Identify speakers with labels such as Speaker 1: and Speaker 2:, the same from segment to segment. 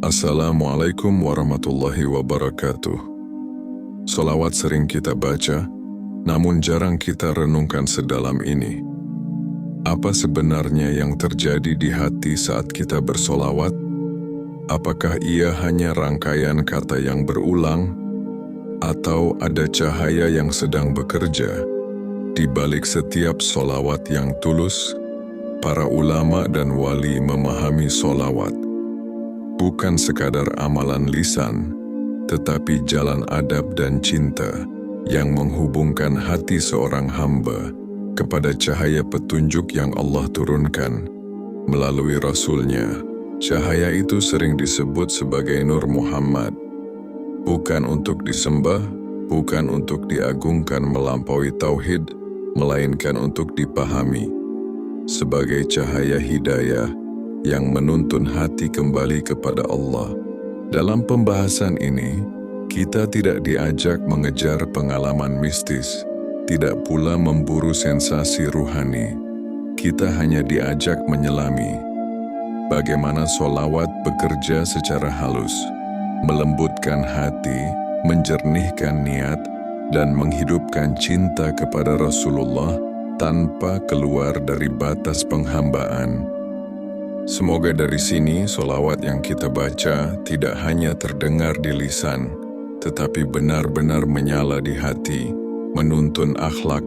Speaker 1: Assalamualaikum warahmatullahi wabarakatuh. Salawat sering kita baca, namun jarang kita renungkan sedalam ini. Apa sebenarnya yang terjadi di hati saat kita bersolawat? Apakah ia hanya rangkaian kata yang berulang, atau ada cahaya yang sedang bekerja di balik setiap solawat yang tulus? Para ulama dan wali memahami solawat bukan sekadar amalan lisan, tetapi jalan adab dan cinta yang menghubungkan hati seorang hamba kepada cahaya petunjuk yang Allah turunkan melalui Rasul-Nya. Cahaya itu sering disebut sebagai Nur Muhammad, bukan untuk disembah, bukan untuk diagungkan melampaui tauhid, melainkan untuk dipahami sebagai cahaya hidayah yang menuntun hati kembali kepada Allah. Dalam pembahasan ini, kita tidak diajak mengejar pengalaman mistis, tidak pula memburu sensasi ruhani. Kita hanya diajak menyelami bagaimana solawat bekerja secara halus, melembutkan hati, menjernihkan niat, dan menghidupkan cinta kepada Rasulullah tanpa keluar dari batas penghambaan. Semoga dari sini solawat yang kita baca tidak hanya terdengar di lisan, tetapi benar-benar menyala di hati, menuntun akhlak,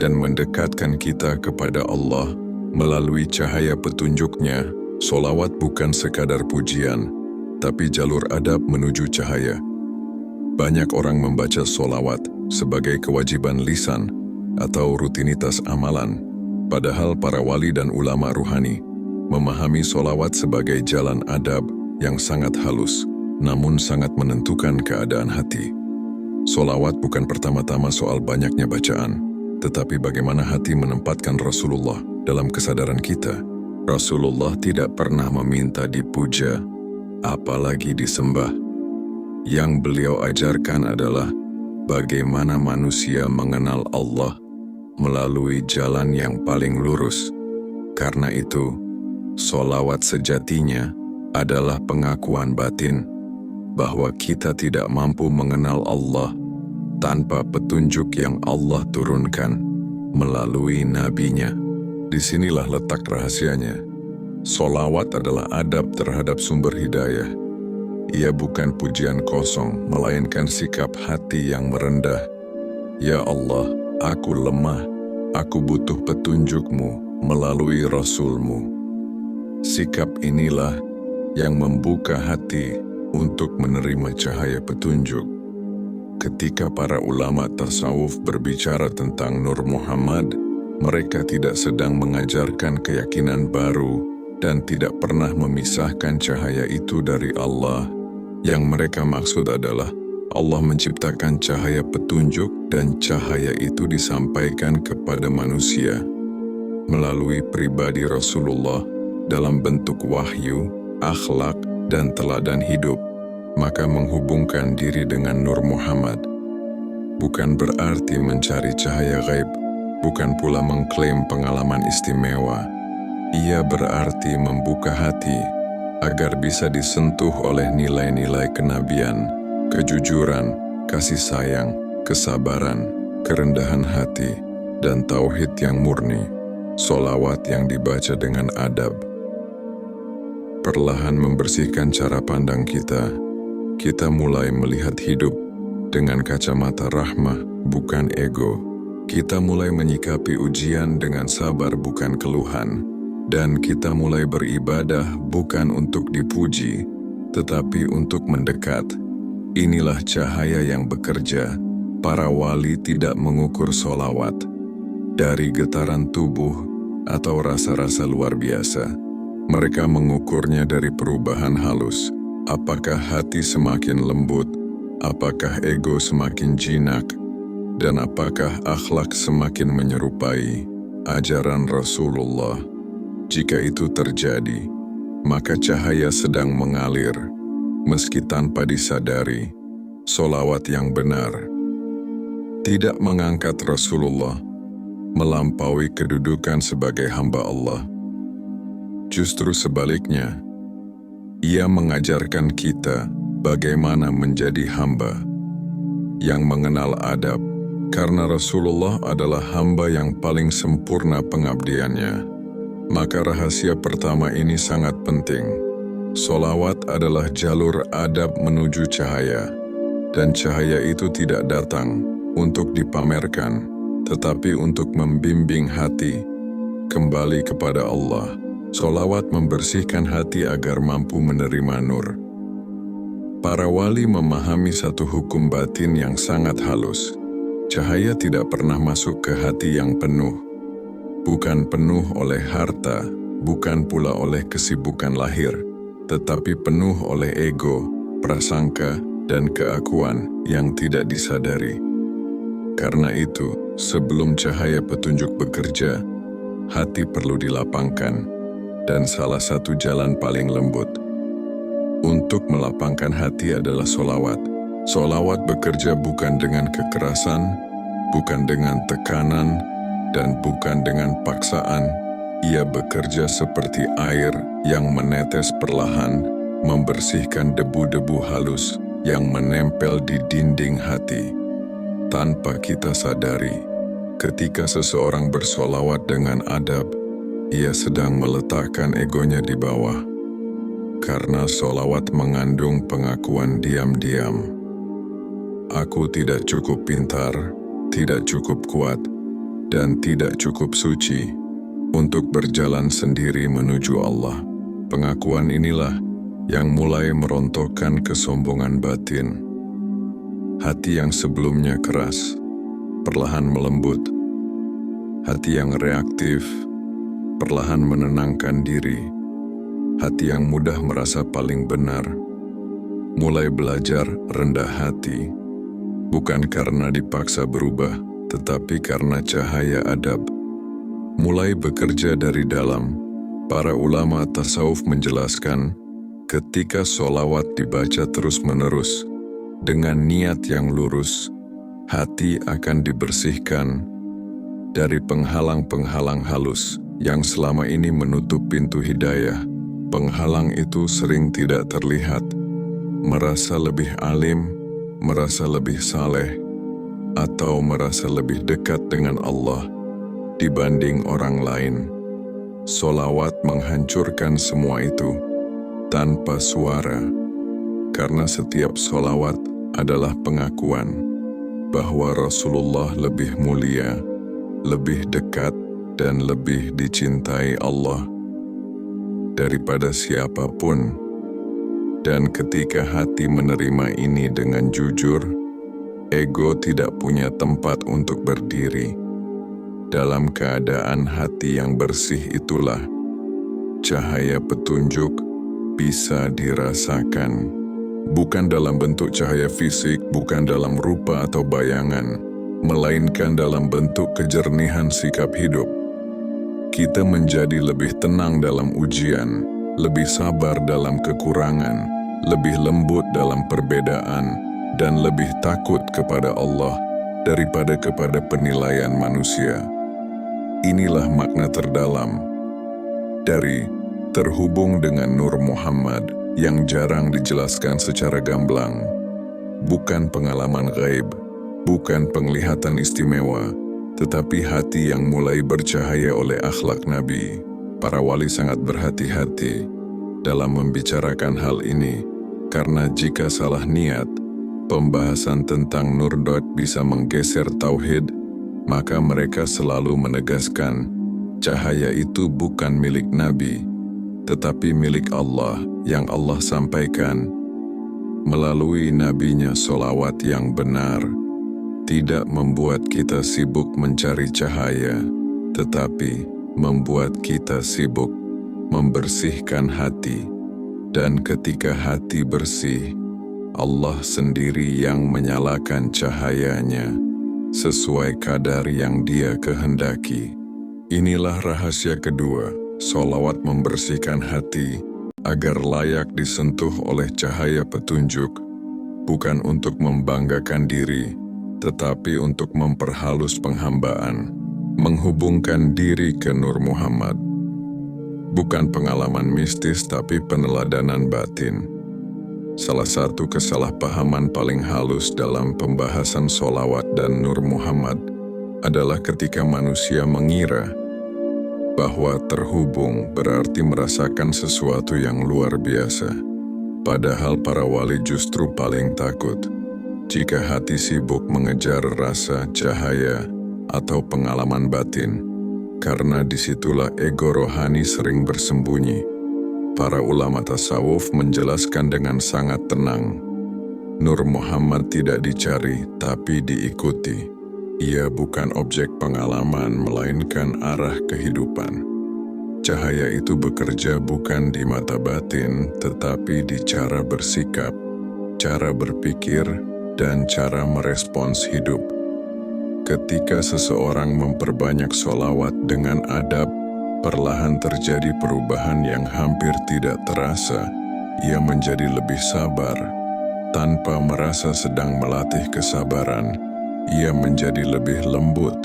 Speaker 1: dan mendekatkan kita kepada Allah melalui cahaya petunjuknya. Solawat bukan sekadar pujian, tapi jalur adab menuju cahaya. Banyak orang membaca solawat sebagai kewajiban lisan atau rutinitas amalan, padahal para wali dan ulama ruhani memahami solawat sebagai jalan adab yang sangat halus, namun sangat menentukan keadaan hati. Solawat bukan pertama-tama soal banyaknya bacaan, tetapi bagaimana hati menempatkan Rasulullah dalam kesadaran kita. Rasulullah tidak pernah meminta dipuja, apalagi disembah. Yang beliau ajarkan adalah bagaimana manusia mengenal Allah melalui jalan yang paling lurus. Karena itu, solawat sejatinya adalah pengakuan batin bahwa kita tidak mampu mengenal Allah tanpa petunjuk yang Allah turunkan melalui nabinya. Disinilah letak rahasianya. Solawat adalah adab terhadap sumber hidayah. Ia bukan pujian kosong, melainkan sikap hati yang merendah. Ya Allah, aku lemah, aku butuh petunjuk-Mu melalui Rasul-Mu. Sikap inilah yang membuka hati untuk menerima cahaya petunjuk. Ketika para ulama tasawuf berbicara tentang Nur Muhammad, mereka tidak sedang mengajarkan keyakinan baru dan tidak pernah memisahkan cahaya itu dari Allah. Yang mereka maksud adalah Allah menciptakan cahaya petunjuk dan cahaya itu disampaikan kepada manusia melalui pribadi Rasulullah dalam bentuk wahyu, akhlak, dan teladan hidup. Maka menghubungkan diri dengan Nur Muhammad bukan berarti mencari cahaya gaib, bukan pula mengklaim pengalaman istimewa. Ia berarti membuka hati agar bisa disentuh oleh nilai-nilai kenabian, kejujuran, kasih sayang, kesabaran, kerendahan hati, dan tauhid yang murni. Solawat yang dibaca dengan adab perlahan membersihkan cara pandang kita. Kita mulai melihat hidup dengan kacamata rahmah, bukan ego. Kita mulai menyikapi ujian dengan sabar, bukan keluhan. Dan kita mulai beribadah bukan untuk dipuji, tetapi untuk mendekat. Inilah cahaya yang bekerja. Para wali tidak mengukur solawat dari getaran tubuh atau rasa-rasa luar biasa. Mereka mengukurnya dari perubahan halus. Apakah hati semakin lembut? Apakah ego semakin jinak? Dan apakah akhlak semakin menyerupai ajaran Rasulullah? Jika itu terjadi, maka cahaya sedang mengalir, meski tanpa disadari. Solawat yang benar tidak mengangkat Rasulullah melampaui kedudukan sebagai hamba Allah. Justru sebaliknya, Ia mengajarkan kita bagaimana menjadi hamba yang mengenal adab, karena Rasulullah adalah hamba yang paling sempurna pengabdiannya. Maka rahasia pertama ini sangat penting. Sholawat adalah jalur adab menuju cahaya, dan cahaya itu tidak datang untuk dipamerkan, tetapi untuk membimbing hati kembali kepada Allah. Sholawat membersihkan hati agar mampu menerima nur. Para wali memahami satu hukum batin yang sangat halus. Cahaya tidak pernah masuk ke hati yang penuh. Bukan penuh oleh harta, bukan pula oleh kesibukan lahir, tetapi penuh oleh ego, prasangka, dan keakuan yang tidak disadari. Karena itu, sebelum cahaya petunjuk bekerja, hati perlu dilapangkan. Dan salah satu jalan paling lembut untuk melapangkan hati adalah sholawat. Sholawat bekerja bukan dengan kekerasan, bukan dengan tekanan, dan bukan dengan paksaan. Ia bekerja seperti air yang menetes perlahan, membersihkan debu-debu halus yang menempel di dinding hati. Tanpa kita sadari, ketika seseorang bersolawat dengan adab, ia sedang meletakkan egonya di bawah, karena sholawat mengandung pengakuan diam-diam. Aku tidak cukup pintar, tidak cukup kuat, dan tidak cukup suci untuk berjalan sendiri menuju Allah. Pengakuan inilah yang mulai merontokkan kesombongan batin. Hati yang sebelumnya keras, perlahan melembut. Hati yang reaktif, perlahan menenangkan diri. Hati yang mudah merasa paling benar, mulai belajar rendah hati, bukan karena dipaksa berubah, tetapi karena cahaya adab. Mulai bekerja dari dalam. Para ulama tasawuf menjelaskan, ketika sholawat dibaca terus-menerus, dengan niat yang lurus, hati akan dibersihkan dari penghalang-penghalang halus yang selama ini menutup pintu hidayah. Penghalang itu sering tidak terlihat, merasa lebih alim, merasa lebih saleh, atau merasa lebih dekat dengan Allah dibanding orang lain. Sholawat menghancurkan semua itu tanpa suara, karena setiap sholawat adalah pengakuan bahwa Rasulullah lebih mulia, lebih dekat, dan lebih dicintai Allah daripada siapapun. Dan ketika hati menerima ini dengan jujur, ego tidak punya tempat untuk berdiri. Dalam keadaan hati yang bersih itulah cahaya petunjuk bisa dirasakan. Bukan dalam bentuk cahaya fisik, bukan dalam rupa atau bayangan, melainkan dalam bentuk kejernihan sikap hidup. Kita menjadi lebih tenang dalam ujian, lebih sabar dalam kekurangan, lebih lembut dalam perbedaan, dan lebih takut kepada Allah daripada kepada penilaian manusia. Inilah makna terdalam dari terhubung dengan Nur Muhammad yang jarang dijelaskan secara gamblang. Bukan pengalaman gaib, bukan penglihatan istimewa, tetapi hati yang mulai bercahaya oleh akhlak Nabi. Para wali sangat berhati-hati dalam membicarakan hal ini, karena jika salah niat, pembahasan tentang nur bisa menggeser tauhid. Maka mereka selalu menegaskan, cahaya itu bukan milik Nabi, tetapi milik Allah yang Allah sampaikan melalui nabinya. Sholawat yang benar tidak membuat kita sibuk mencari cahaya, tetapi membuat kita sibuk membersihkan hati. Dan ketika hati bersih, Allah sendiri yang menyalakan cahayanya sesuai kadar yang Dia kehendaki. Inilah rahasia kedua, sholawat membersihkan hati agar layak disentuh oleh cahaya petunjuk, bukan untuk membanggakan diri, tetapi untuk memperhalus penghambaan, menghubungkan diri ke Nur Muhammad. Bukan pengalaman mistis tapi peneladanan batin. Salah satu kesalahpahaman paling halus dalam pembahasan sholawat dan Nur Muhammad adalah ketika manusia mengira bahwa terhubung berarti merasakan sesuatu yang luar biasa. Padahal para wali justru paling takut jika hati sibuk mengejar rasa, cahaya, atau pengalaman batin, karena disitulah ego rohani sering bersembunyi. Para ulama tasawuf menjelaskan dengan sangat tenang, Nur Muhammad tidak dicari tapi diikuti. Ia bukan objek pengalaman melainkan arah kehidupan. Cahaya itu bekerja bukan di mata batin tetapi di cara bersikap, cara berpikir, dan cara merespons hidup. Ketika seseorang memperbanyak sholawat dengan adab, perlahan terjadi perubahan yang hampir tidak terasa. Ia menjadi lebih sabar. Tanpa merasa sedang melatih kesabaran, ia menjadi lebih lembut.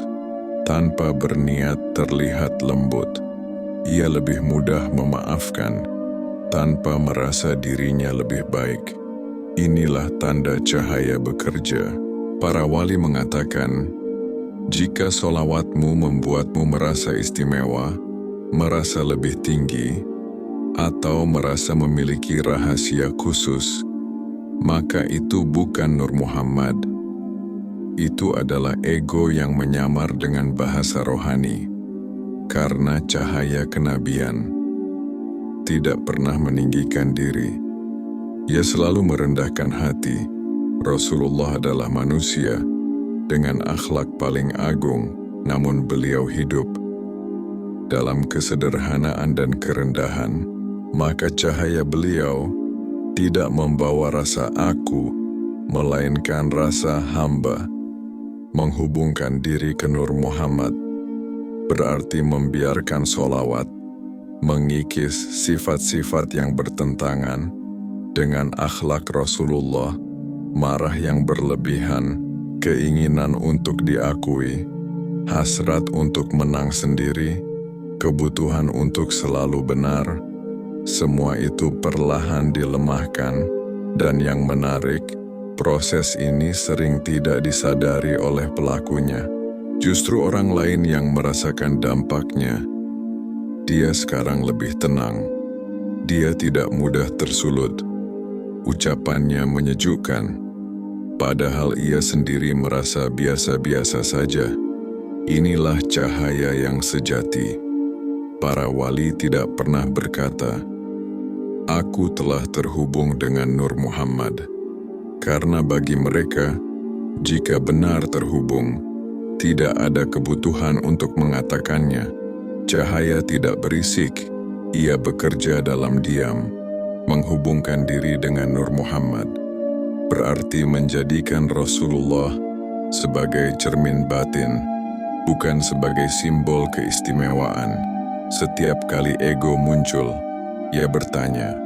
Speaker 1: Tanpa berniat terlihat lembut. Ia lebih mudah memaafkan, tanpa merasa dirinya lebih baik. Inilah tanda cahaya bekerja. Para wali mengatakan, jika sholawatmu membuatmu merasa istimewa, merasa lebih tinggi, atau merasa memiliki rahasia khusus, maka itu bukan Nur Muhammad. Itu adalah ego yang menyamar dengan bahasa rohani. Karena cahaya kenabian tidak pernah meninggikan diri. Ia selalu merendahkan hati. Rasulullah adalah manusia dengan akhlak paling agung, namun beliau hidup dalam kesederhanaan dan kerendahan. Maka cahaya beliau tidak membawa rasa aku, melainkan rasa hamba. Menghubungkan diri ke Nur Muhammad berarti membiarkan sholawat mengikis sifat-sifat yang bertentangan dengan akhlak Rasulullah, marah yang berlebihan, keinginan untuk diakui, hasrat untuk menang sendiri, kebutuhan untuk selalu benar. Semua itu perlahan dilemahkan, dan yang menarik, proses ini sering tidak disadari oleh pelakunya. Justru orang lain yang merasakan dampaknya. Dia sekarang lebih tenang. Dia tidak mudah tersulut. Ucapannya menyejukkan. Padahal ia sendiri merasa biasa-biasa saja. Inilah cahaya yang sejati. Para wali tidak pernah berkata, "Aku telah terhubung dengan Nur Muhammad." Karena bagi mereka, jika benar terhubung, tidak ada kebutuhan untuk mengatakannya. Cahaya tidak berisik, ia bekerja dalam diam. Menghubungkan diri dengan Nur Muhammad berarti menjadikan Rasulullah sebagai cermin batin, bukan sebagai simbol keistimewaan. Setiap kali ego muncul, ia bertanya,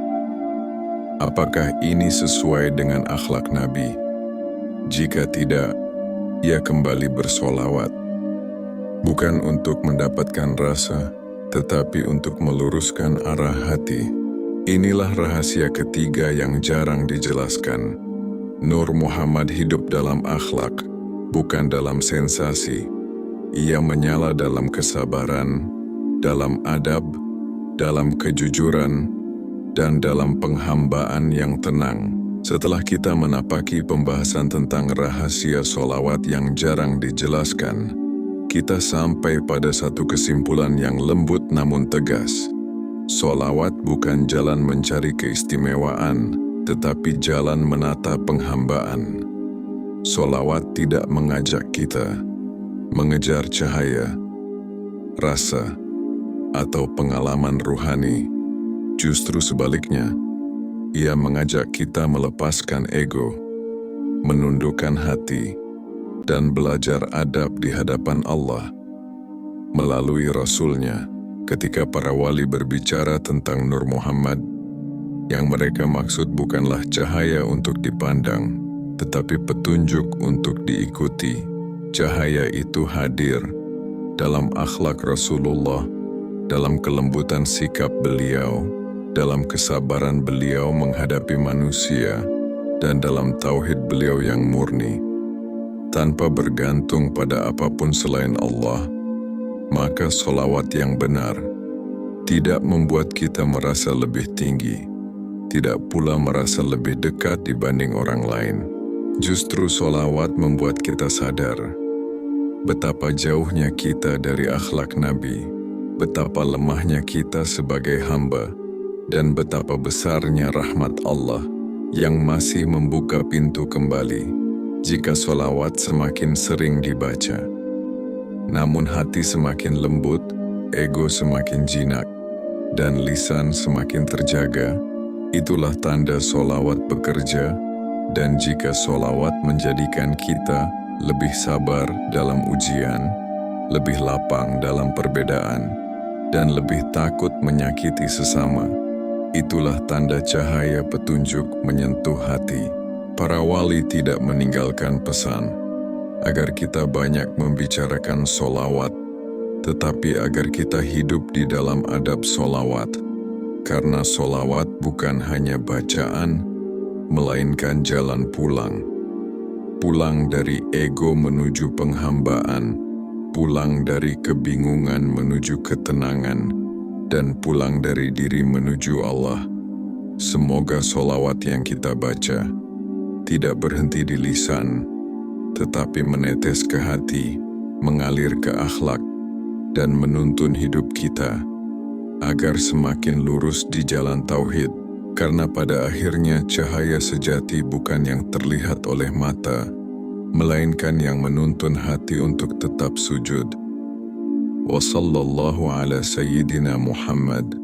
Speaker 1: apakah ini sesuai dengan akhlak Nabi? Jika tidak, ia kembali bersolawat, bukan untuk mendapatkan rasa, tetapi untuk meluruskan arah hati. Inilah rahasia ketiga yang jarang dijelaskan. Nur Muhammad hidup dalam akhlak, bukan dalam sensasi. Ia menyala dalam kesabaran, dalam adab, dalam kejujuran, dan dalam penghambaan yang tenang. Setelah kita menapaki pembahasan tentang rahasia sholawat yang jarang dijelaskan, kita sampai pada satu kesimpulan yang lembut namun tegas. Sholawat bukan jalan mencari keistimewaan, tetapi jalan menata penghambaan. Sholawat tidak mengajak kita mengejar cahaya, rasa, atau pengalaman ruhani. Justru sebaliknya, ia mengajak kita melepaskan ego, menundukkan hati, dan belajar adab di hadapan Allah. Melalui Rasul-Nya, ketika para wali berbicara tentang Nur Muhammad, yang mereka maksud bukanlah cahaya untuk dipandang, tetapi petunjuk untuk diikuti. Cahaya itu hadir dalam akhlak Rasulullah, dalam kelembutan sikap beliau, dalam kesabaran beliau menghadapi manusia, dan dalam tauhid beliau yang murni, tanpa bergantung pada apapun selain Allah. Maka solawat yang benar tidak membuat kita merasa lebih tinggi, tidak pula merasa lebih dekat dibanding orang lain. Justru solawat membuat kita sadar betapa jauhnya kita dari akhlak Nabi, betapa lemahnya kita sebagai hamba, dan betapa besarnya rahmat Allah yang masih membuka pintu kembali jika solawat semakin sering dibaca. Namun hati semakin lembut, ego semakin jinak, dan lisan semakin terjaga. Itulah tanda solawat bekerja. Dan jika solawat menjadikan kita lebih sabar dalam ujian, lebih lapang dalam perbedaan, dan lebih takut menyakiti sesama, itulah tanda cahaya petunjuk menyentuh hati. Para wali tidak meninggalkan pesan agar kita banyak membicarakan solawat, tetapi agar kita hidup di dalam adab solawat. Karena solawat bukan hanya bacaan, melainkan jalan pulang. Pulang dari ego menuju penghambaan, pulang dari kebingungan menuju ketenangan, dan pulang dari diri menuju Allah. Semoga solawat yang kita baca tidak berhenti di lisan, tetapi menetes ke hati, mengalir ke akhlak, dan menuntun hidup kita, agar semakin lurus di jalan tauhid, karena pada akhirnya cahaya sejati bukan yang terlihat oleh mata, melainkan yang menuntun hati untuk tetap sujud. Wa sallallahu ala sayyidina Muhammad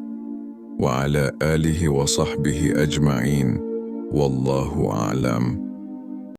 Speaker 1: wa ala alihi wa sahbihi ajma'in. Wallahu a'lam.